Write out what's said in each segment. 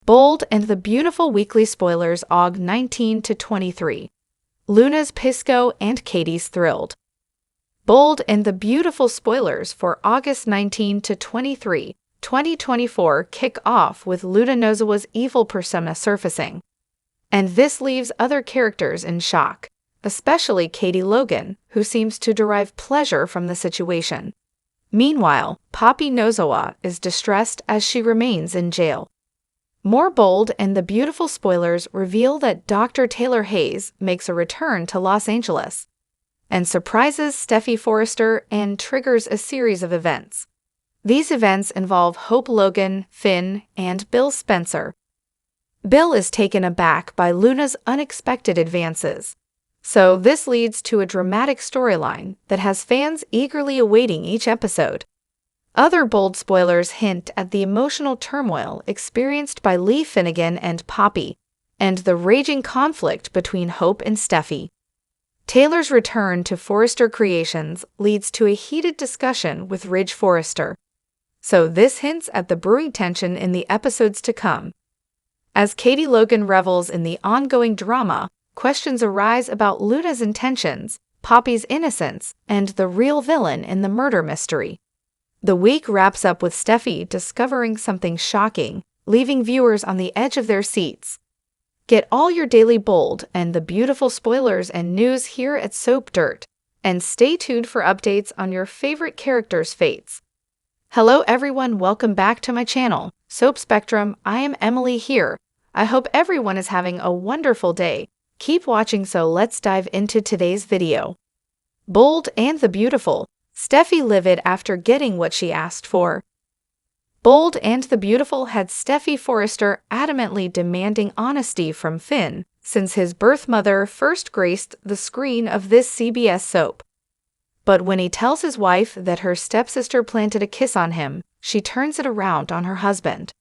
Bold and the Beautiful weekly spoilers Aug 19 to 23. Luna's Pyscho and Katie's thrilled. Bold and the Beautiful spoilers for August 19 to 23, 2024 kick off with Luna Nozawa's evil persona surfacing. And this leaves other characters in shock, especially Katie Logan, who seems to derive pleasure from the situation. Meanwhile, Poppy Nozawa is distressed as she remains in jail. More Bold and the Beautiful spoilers reveal that Dr. Taylor Hayes makes a return to Los Angeles and surprises Steffy Forrester and triggers a series of events. These events involve Hope Logan, Finn, and Bill Spencer. Bill is taken aback by Luna's unexpected advances. So this leads to a dramatic storyline that has fans eagerly awaiting each episode. Other Bold spoilers hint at the emotional turmoil experienced by Lee Finnegan and Poppy, and the raging conflict between Hope and Steffy. Taylor's return to Forrester Creations leads to a heated discussion with Ridge Forrester. So this hints at the brewing tension in the episodes to come. As Katie Logan revels in the ongoing drama, questions arise about Luna's intentions, Poppy's innocence, and the real villain in the murder mystery. The week wraps up with Steffy discovering something shocking, leaving viewers on the edge of their seats. Get all your daily Bold and the Beautiful spoilers and news here at Soap Dirt, and stay tuned for updates on your favorite characters' fates. Hello everyone, welcome back to my channel, Soap Spectrum. I am Emily here. I hope everyone is having a wonderful day. Keep watching, so let's dive into today's video. Bold and the Beautiful. Steffy livid after getting what she asked for. Bold and the Beautiful had Steffy Forrester adamantly demanding honesty from Finn since his birth mother first graced the screen of this CBS soap. But when he tells his wife that her stepsister planted a kiss on him, she turns it around on her husband.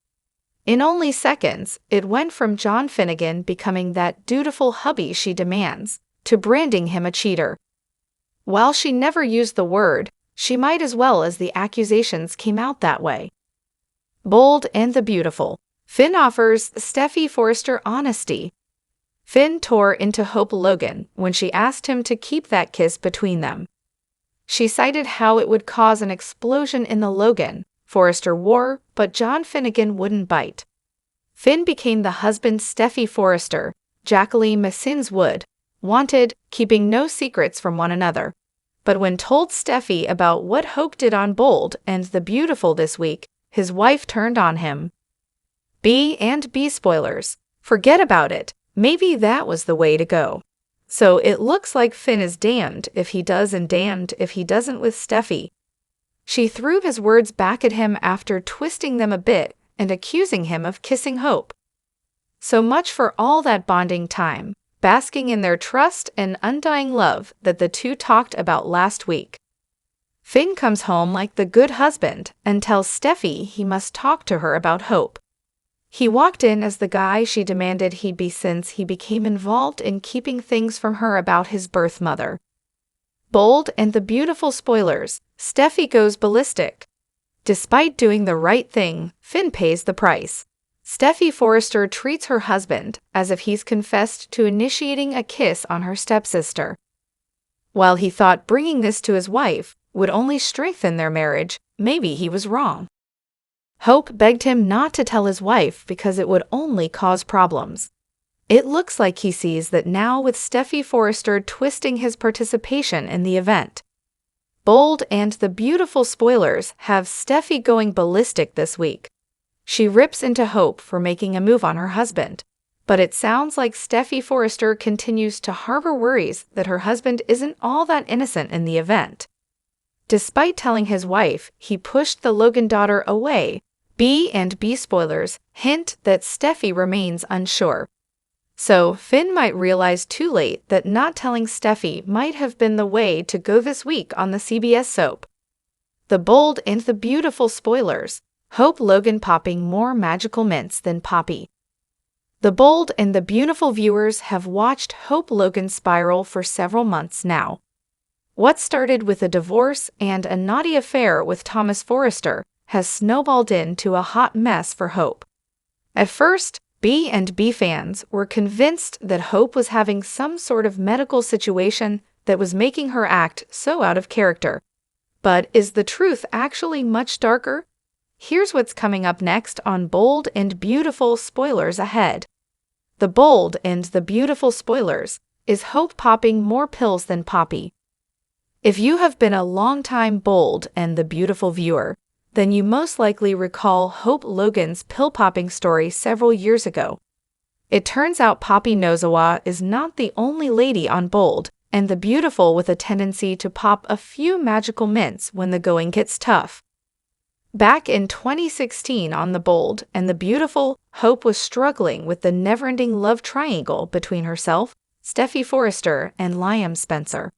In only seconds, it went from John Finnegan becoming that dutiful hubby she demands, to branding him a cheater. While she never used the word, she might as well, as the accusations came out that way. Bold and the Beautiful. Finn offers Steffy Forrester honesty. Finn tore into Hope Logan when she asked him to keep that kiss between them. She cited how it would cause an explosion in the Logan Forrester war, but John Finnegan wouldn't bite. Finn became the husband Steffy Forrester, Jacqueline Massins would, wanted, keeping no secrets from one another. But when told Steffy about what Hope did on Bold and the Beautiful this week, his wife turned on him. B and B spoilers. Forget about it. Maybe that was the way to go. So it looks like Finn is damned if he does and damned if he doesn't with Steffy. She threw his words back at him after twisting them a bit and accusing him of kissing Hope. So much for all that bonding time, basking in their trust and undying love that the two talked about last week. Finn comes home like the good husband and tells Steffy he must talk to her about Hope. He walked in as the guy she demanded he'd be since he became involved in keeping things from her about his birth mother. Bold and the Beautiful spoilers. Steffy goes ballistic. Despite doing the right thing, Finn pays the price. Steffy Forrester treats her husband as if he's confessed to initiating a kiss on her stepsister. While he thought bringing this to his wife would only strengthen their marriage, maybe he was wrong. Hope begged him not to tell his wife because it would only cause problems. It looks like he sees that now, with Steffy Forrester twisting his participation in the event. Bold and the Beautiful spoilers have Steffy going ballistic this week. She rips into Hope for making a move on her husband, but it sounds like Steffy Forrester continues to harbor worries that her husband isn't all that innocent in the event. Despite telling his wife he pushed the Logan daughter away, B and B spoilers hint that Steffy remains unsure. So Finn might realize too late that not telling Steffy might have been the way to go this week on the CBS soap. The Bold and the Beautiful spoilers. Hope Logan popping more magical mints than Poppy. The Bold and the Beautiful viewers have watched Hope Logan spiral for several months now. What started with a divorce and a naughty affair with Thomas Forrester has snowballed into a hot mess for Hope. At first, B and B fans were convinced that Hope was having some sort of medical situation that was making her act so out of character. But is the truth actually much darker? Here's what's coming up next on Bold and Beautiful Spoilers Ahead. The Bold and the Beautiful Spoilers is Hope popping more pills than Poppy. If you have been a long-time Bold and the Beautiful viewer, then you most likely recall Hope Logan's pill-popping story several years ago. It turns out Poppy Nozawa is not the only lady on Bold and the Beautiful with a tendency to pop a few magical mints when the going gets tough. Back in 2016 on The Bold and the Beautiful, Hope was struggling with the never-ending love triangle between herself, Steffy Forrester, and Liam Spencer.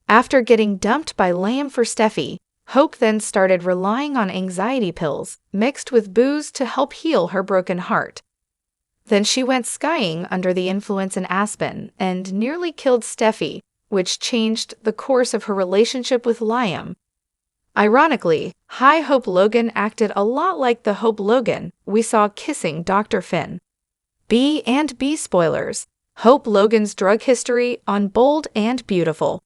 After getting dumped by Liam for Steffy, Hope then started relying on anxiety pills mixed with booze to help heal her broken heart. Then she went skiing under the influence in Aspen and nearly killed Steffy, which changed the course of her relationship with Liam. Ironically, High Hope Logan acted a lot like the Hope Logan we saw kissing Dr. Finn. B and B spoilers: Hope Logan's drug history on Bold and Beautiful.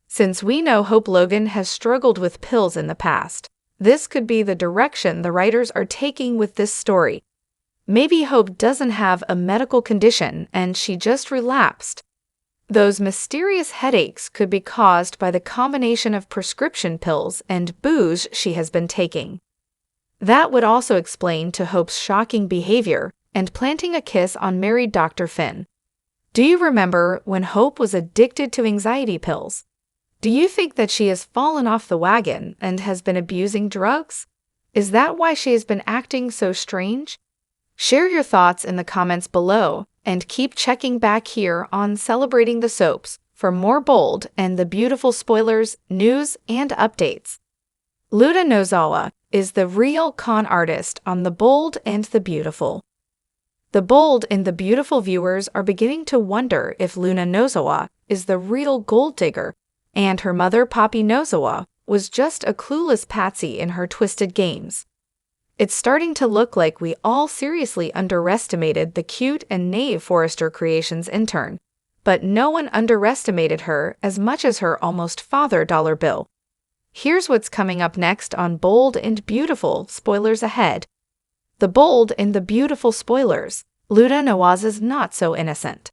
Since we know Hope Logan has struggled with pills in the past, this could be the direction the writers are taking with this story. Maybe Hope doesn't have a medical condition and she just relapsed. Those mysterious headaches could be caused by the combination of prescription pills and booze she has been taking. That would also explain to Hope's shocking behavior and planting a kiss on married Dr. Finn. Do you remember when Hope was addicted to anxiety pills? Do you think that she has fallen off the wagon and has been abusing drugs? Is that why she has been acting so strange? Share your thoughts in the comments below and keep checking back here on Celebrating the Soaps for more Bold and the Beautiful spoilers, news, and updates. Luna Nozawa is the real con artist on The Bold and the Beautiful. The Bold and the Beautiful viewers are beginning to wonder if Luna Nozawa is the real gold digger, and her mother Poppy Nozawa was just a clueless patsy in her twisted games. It's starting to look like we all seriously underestimated the cute and naive Forrester Creations intern, but no one underestimated her as much as her almost father dollar bill. Here's what's coming up next on Bold and Beautiful spoilers ahead. The Bold and the Beautiful spoilers: Luna Nozawa's not so innocent.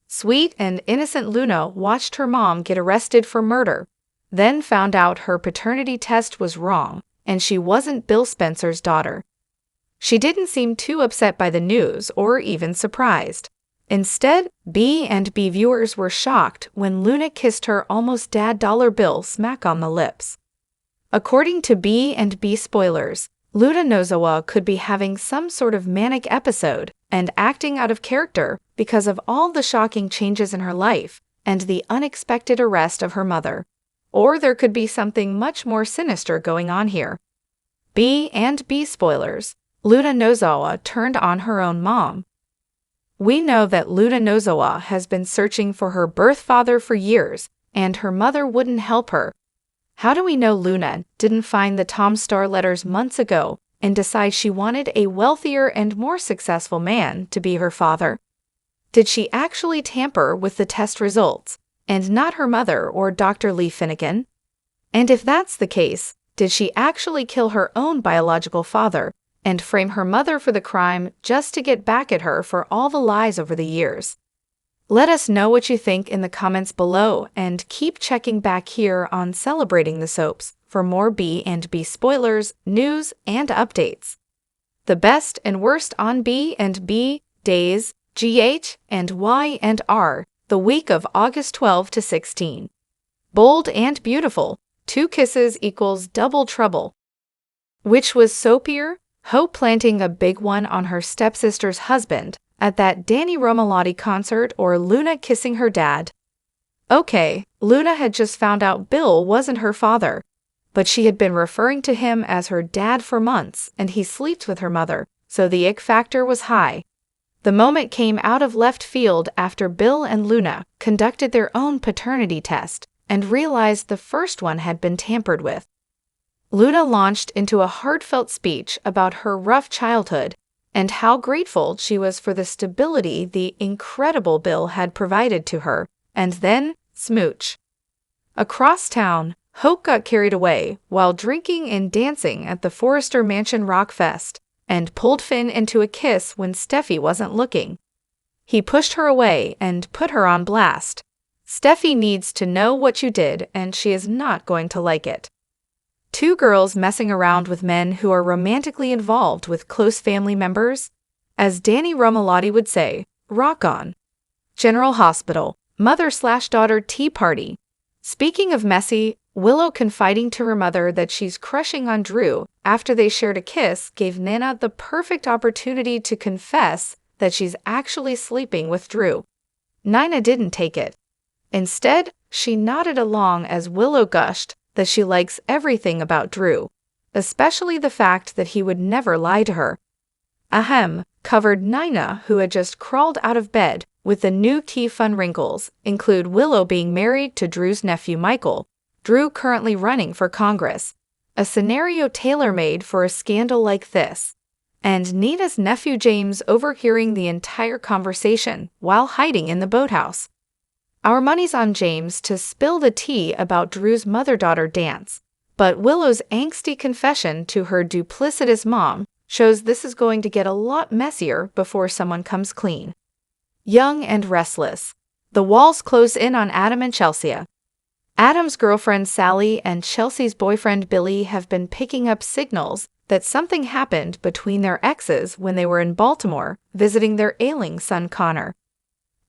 Sweet and innocent Luna watched her mom get arrested for murder, then found out her paternity test was wrong and she wasn't Bill Spencer's daughter. She didn't seem too upset by the news or even surprised. Instead, B and B viewers were shocked when Luna kissed her almost dad dollar bill smack on the lips. According to B and B spoilers, Luna Nozawa could be having some sort of manic episode and acting out of character because of all the shocking changes in her life and the unexpected arrest of her mother. Or there could be something much more sinister going on here. B and B spoilers: Luna Nozawa turned on her own mom. We know that Luna Nozawa has been searching for her birth father for years, and her mother wouldn't help her. How do we know Luna didn't find the Tom Star letters months ago and decide she wanted a wealthier and more successful man to be her father? Did she actually tamper with the test results, and not her mother or Dr. Lee Finnegan? And if that's the case, did she actually kill her own biological father and frame her mother for the crime just to get back at her for all the lies over the years? Let us know what you think in the comments below and keep checking back here on Celebrating the Soaps for more B and B spoilers, news, and updates. The best and worst on B and B days, GH and Y and R, the week of August 12 to 16. Bold and Beautiful: 2 kisses equals double trouble. Which was soapier, Hope planting a big one on her stepsister's husband at that Danny Romalotti concert, or Luna kissing her dad? Okay, Luna had just found out Bill wasn't her father, but she had been referring to him as her dad for months, and he sleeps with her mother, so the ick factor was high. The moment came out of left field after Bill and Luna conducted their own paternity test and realized the first one had been tampered with. Luna launched into a heartfelt speech about her rough childhood and how grateful she was for the stability the incredible Bill had provided to her, and then, smooch. Across town, Hope got carried away while drinking and dancing at the Forrester Mansion Rock Fest, and pulled Finn into a kiss when Steffy wasn't looking. He pushed her away and put her on blast. Steffy needs to know what you did, and she is not going to like it. Two girls messing around with men who are romantically involved with close family members? As Danny Romalotti would say, rock on. General Hospital, mother/daughter tea party. Speaking of messy, Willow confiding to her mother that she's crushing on Drew after they shared a kiss gave Nana the perfect opportunity to confess that she's actually sleeping with Drew. Nina didn't take it. Instead, she nodded along as Willow gushed that she likes everything about Drew, especially the fact that he would never lie to her. Ahem, covered Nina, who had just crawled out of bed with the new tea fun wrinkles, include Willow being married to Drew's nephew Michael, Drew currently running for Congress, a scenario tailor-made for a scandal like this, and Nina's nephew James overhearing the entire conversation while hiding in the boathouse. Our money's on James to spill the tea about Drew's mother-daughter dance, but Willow's angsty confession to her duplicitous mom shows this is going to get a lot messier before someone comes clean. Young and restless, the walls close in on Adam and Chelsea. Adam's girlfriend Sally and Chelsea's boyfriend Billy have been picking up signals that something happened between their exes when they were in Baltimore visiting their ailing son Connor.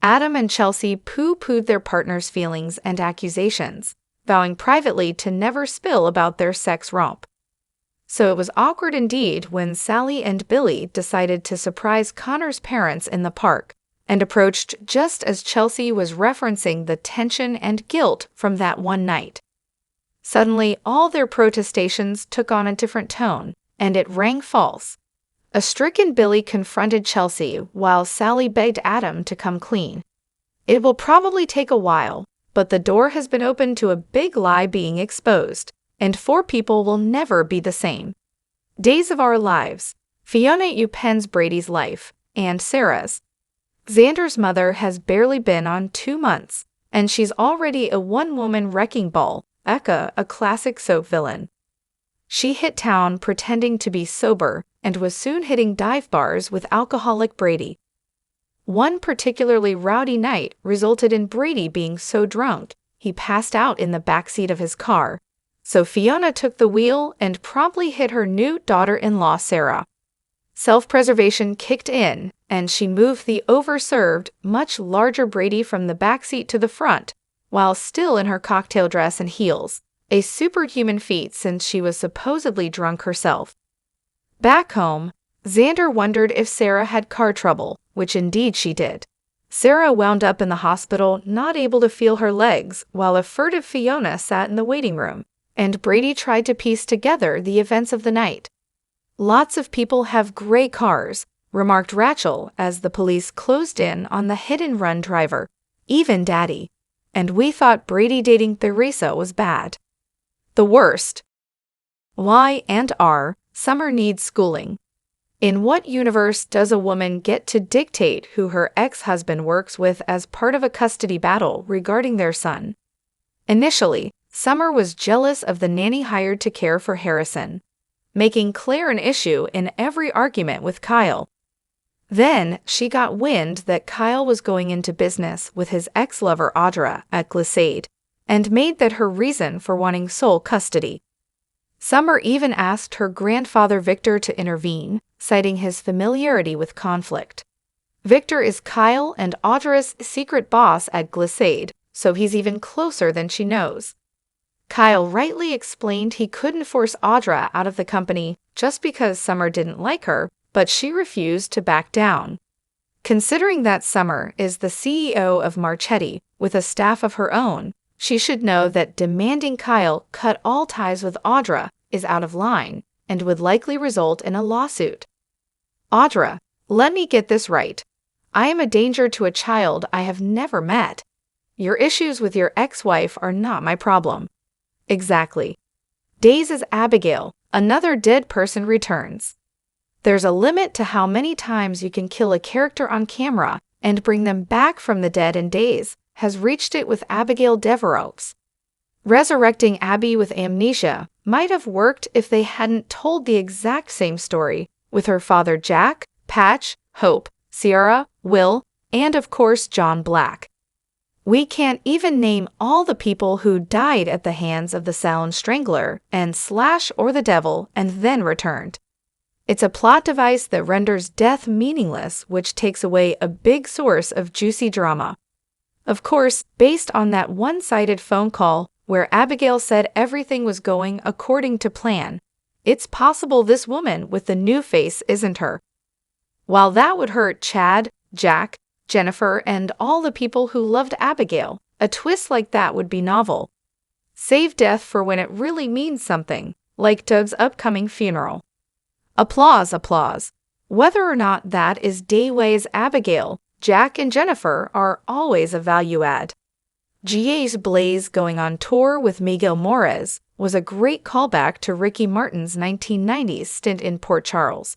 Adam and Chelsea pooh-poohed their partner's feelings and accusations, vowing privately to never spill about their sex romp. So it was awkward indeed when Sally and Billy decided to surprise Connor's parents in the park, and approached just as Chelsea was referencing the tension and guilt from that one night. Suddenly, all their protestations took on a different tone, and it rang false. A stricken Billy confronted Chelsea while Sally begged Adam to come clean. It will probably take a while, but the door has been opened to a big lie being exposed, and 4 people will never be the same. Days of Our Lives, Fiona upends Brady's life, and Sarah's. Xander's mother has barely been on 2 months, and she's already a one-woman wrecking ball, Eka, a classic soap villain. She hit town pretending to be sober and was soon hitting dive bars with alcoholic Brady. One particularly rowdy night resulted in Brady being so drunk he passed out in the backseat of his car, so Fiona took the wheel and promptly hit her new daughter-in-law Sarah. Self-preservation kicked in, and she moved the overserved, much larger Brady from the backseat to the front, while still in her cocktail dress and heels, a superhuman feat since she was supposedly drunk herself. Back home, Xander wondered if Sarah had car trouble, which indeed she did. Sarah wound up in the hospital not able to feel her legs while a furtive Fiona sat in the waiting room, and Brady tried to piece together the events of the night. Lots of people have gray cars, remarked Rachel as the police closed in on the hit-and-run driver, even Daddy. And we thought Brady dating Theresa was bad. The worst. Y and R, Summer needs schooling. In what universe does a woman get to dictate who her ex-husband works with as part of a custody battle regarding their son? Initially, Summer was jealous of the nanny hired to care for Harrison, making Claire an issue in every argument with Kyle. Then, she got wind that Kyle was going into business with his ex-lover Audra at Glissade, and made that her reason for wanting sole custody. Summer even asked her grandfather Victor to intervene, citing his familiarity with conflict. Victor is Kyle and Audra's secret boss at Glissade, so he's even closer than she knows. Kyle rightly explained he couldn't force Audra out of the company just because Summer didn't like her, but she refused to back down. Considering that Summer is the CEO of Marchetti with a staff of her own, she should know that demanding Kyle cut all ties with Audra is out of line and would likely result in a lawsuit. Audra, let me get this right. I am a danger to a child I have never met. Your issues with your ex-wife are not my problem. Exactly. Days as Abigail, another dead person returns. There's a limit to how many times you can kill a character on camera and bring them back from the dead in days, has reached it with Abigail Devereaux. Resurrecting Abby with amnesia might have worked if they hadn't told the exact same story with her father Jack, Patch, Hope, Sierra, Will, and of course John Black. We can't even name all the people who died at the hands of the Salon Strangler and Slash or the Devil and then returned. It's a plot device that renders death meaningless, which takes away a big source of juicy drama. Of course, based on that one-sided phone call where Abigail said everything was going according to plan, it's possible this woman with the new face isn't her. While that would hurt Chad, Jack, Jennifer, and all the people who loved Abigail, a twist like that would be novel. Save death for when it really means something, like Doug's upcoming funeral. Applause, applause. Whether or not that is Dayway's Abigail, Jack and Jennifer are always a value add. GA's Blaze going on tour with Miguel Morez was a great callback to Ricky Martin's 1990s stint in Port Charles.